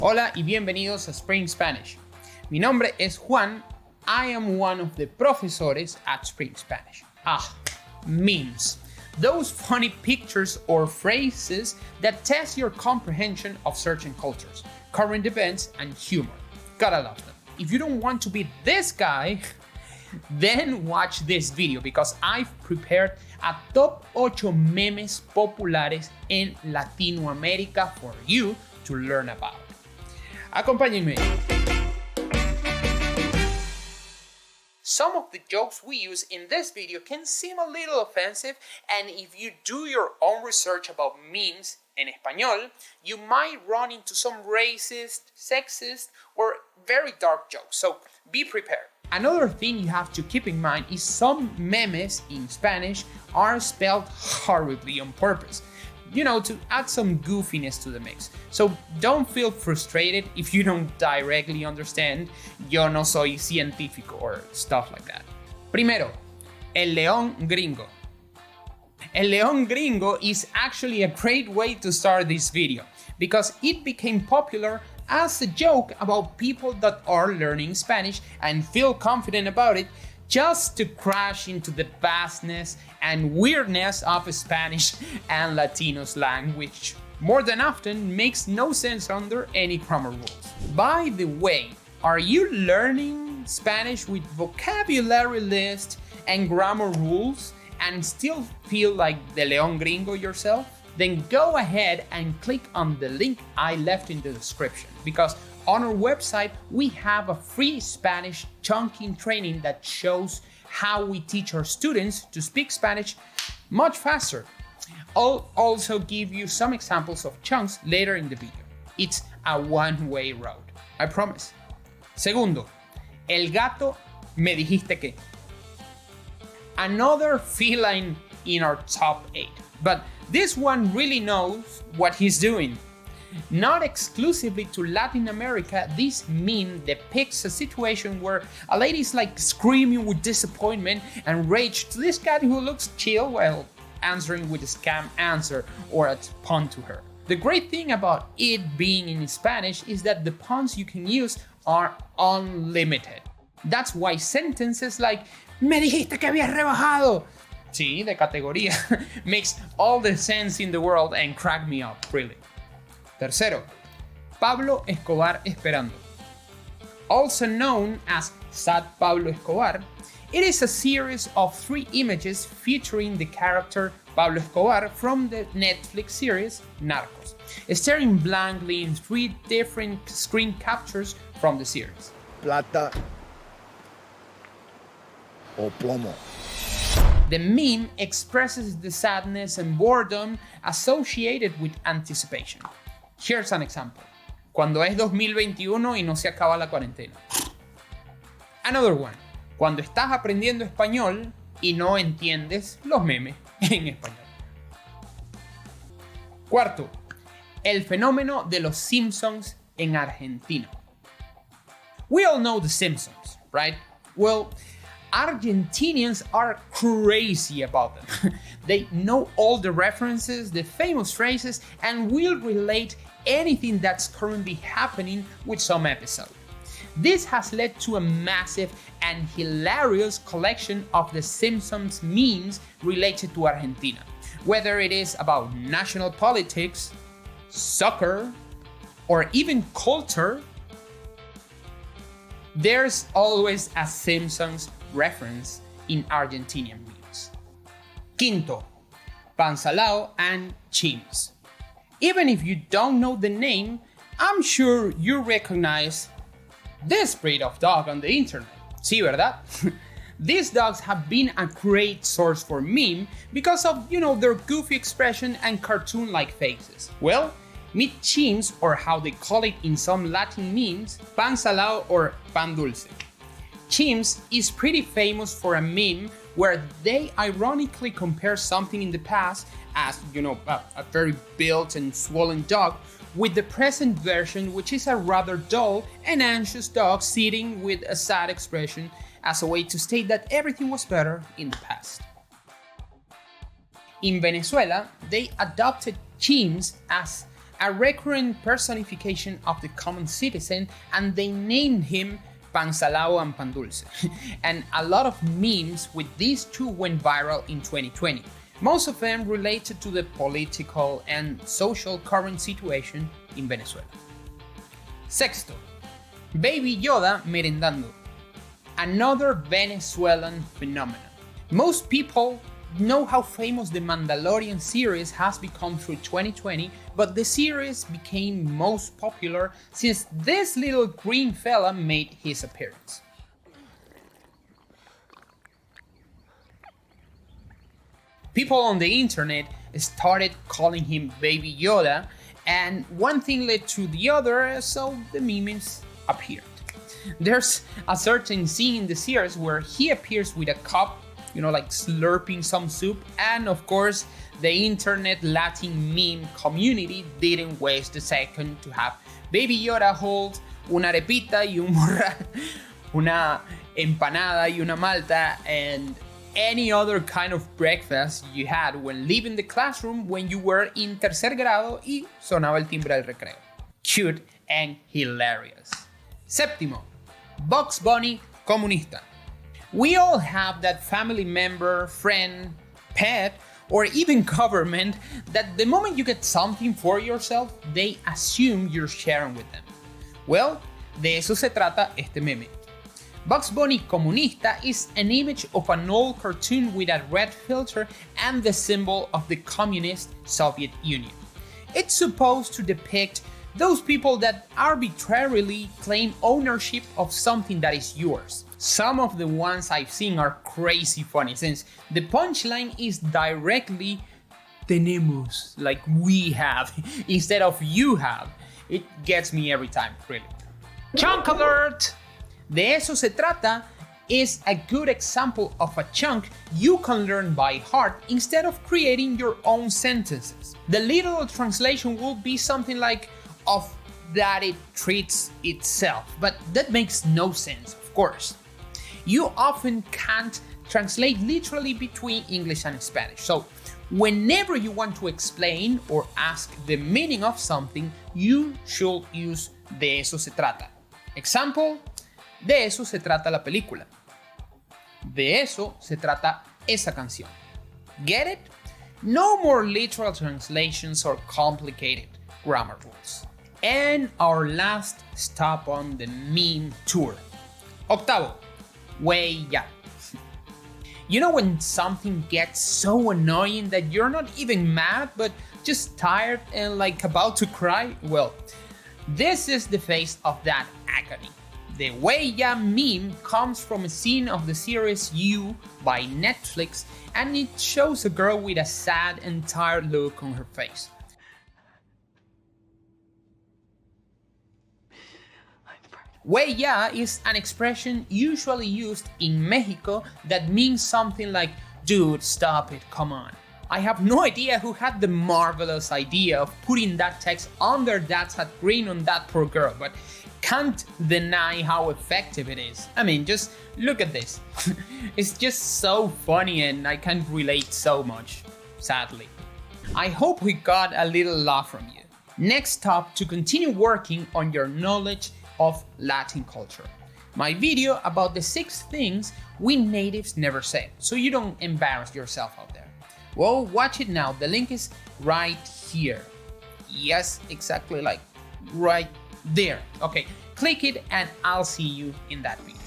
Hola y bienvenidos a Spring Spanish. Mi nombre es Juan. I am one of the profesores at Spring Spanish. Memes. Those funny pictures or phrases that test your comprehension of certain cultures, current events, and humor. Gotta love them. If you don't want to be this guy, then watch this video because I've prepared a top 8 memes populares en Latinoamérica for you to learn about. Acompáñenme. Some of the jokes we use in this video can seem a little offensive, and if you do your own research about memes en español, you might run into some racist, sexist, or very dark jokes, so be prepared. Another thing you have to keep in mind is some memes in Spanish are spelled horribly on purpose, to add some goofiness to the mix. So don't feel frustrated if you don't directly understand yo no soy científico or stuff like that. Primero, el León Gringo. El León Gringo is actually a great way to start this video because it became popular as a joke about people that are learning Spanish and feel confident about it, just to crash into the vastness and weirdness of Spanish and Latino slang, which more than often makes no sense under any grammar rules. By the way, are you learning Spanish with vocabulary list and grammar rules and still feel like the León Gringo yourself? Then go ahead and click on the link I left in the description because on our website we have a free Spanish chunking training that shows how we teach our students to speak Spanish much faster. I'll also give you some examples of chunks later in the video. It's a one-way road, I promise. Segundo, el gato, me dijiste que. Another feline in our top 8, but this one really knows what he's doing. Not exclusively to Latin America, this meme depicts a situation where a lady is like screaming with disappointment and rage to this guy who looks chill while answering with a scam answer or a pun to her. The great thing about it being in Spanish is that the puns you can use are unlimited. That's why sentences like "Me dijiste que habías rebajado," sí, de categoría, makes all the sense in the world and crack me up, really. Tercero, Pablo Escobar esperando. Also known as Sad Pablo Escobar, it is a series of 3 images featuring the character Pablo Escobar from the Netflix series Narcos, staring blankly in 3 different screen captures from the series. Plata o plomo. The meme expresses the sadness and boredom associated with anticipation. Here's an example. Cuando es 2021 y no se acaba la cuarentena. Another one. Cuando estás aprendiendo español y no entiendes los memes en español. Cuarto. El fenómeno de los Simpsons en Argentina. We all know the Simpsons, right? Well, Argentinians are crazy about them. They know all the references, the famous phrases, and will relate anything that's currently happening with some episode. This has led to a massive and hilarious collection of the Simpsons memes related to Argentina, whether it is about national politics, soccer, or even culture. There's always a Simpsons reference in Argentinian memes. Quinto, Salao and Cheems. Even if you don't know the name, I'm sure you recognize this breed of dog on the internet. Sí, ¿verdad? These dogs have been a great source for meme because of, their goofy expression and cartoon-like faces. Well, meet Cheems, or how they call it in some Latin memes, pan salao or pan dulce. Cheems is pretty famous for a meme where they ironically compare something in the past as, a very built and swollen dog with the present version, which is a rather dull and anxious dog sitting with a sad expression as a way to state that everything was better in the past. In Venezuela, they adopted Cheems as a recurrent personification of the common citizen, and they named him Pan Salao and Pan Dulce. And a lot of memes with these two went viral in 2020. Most of them related to the political and social current situation in Venezuela. Sexto, Baby Yoda merendando. Another Venezuelan phenomenon. Most people know how famous the Mandalorian series has become through 2020, but the series became most popular since this little green fella made his appearance. People on the internet started calling him Baby Yoda, and one thing led to the other, so the memes appeared. There's a certain scene in the series where he appears with a cup, like slurping some soup, and of course, the internet Latin meme community didn't waste a second to have Baby Yoda hold una arepita y un morral, una empanada y una malta, and any other kind of breakfast you had when leaving the classroom when you were in tercer grado y sonaba el timbre del recreo. Cute and hilarious. Séptimo, Bugs Bunny comunista. We all have that family member, friend, pet, or even government that the moment you get something for yourself, they assume you're sharing with them. Well, de eso se trata este meme. Bugs Bunny comunista is an image of an old cartoon with a red filter and the symbol of the communist Soviet Union. It's supposed to depict those people that arbitrarily claim ownership of something that is yours. Some of the ones I've seen are crazy funny since the punchline is directly tenemos, like we have, instead of you have. It gets me every time, really. Chunk alert! De eso se trata is a good example of a chunk you can learn by heart instead of creating your own sentences. The literal translation will be something like of that it treats itself, but that makes no sense, of course. You often can't translate literally between English and Spanish, so whenever you want to explain or ask the meaning of something, you should use de eso se trata. Example, de eso se trata la película. De eso se trata esa canción. Get it? No more literal translations or complicated grammar rules. And our last stop on the meme tour. Octavo, Wey Ya. You know when something gets so annoying that you're not even mad but just tired and like about to cry? Well, this is the face of that agony. The Wey Ya meme comes from a scene of the series You by Netflix, and it shows a girl with a sad and tired look on her face. Wey Ya is an expression usually used in Mexico that means something like, dude, stop it, come on. I have no idea who had the marvelous idea of putting that text under that sad grin on that poor girl, but can't deny how effective it is. I mean, just look at this. It's just so funny and I can relate so much, sadly. I hope we got a little laugh from you. Next stop to continue working on your knowledge of Latin culture. My video about the 6 things we natives never say, so you don't embarrass yourself out there. Well, watch it now. The link is right here. Yes, exactly like right there. Okay, click it and I'll see you in that video.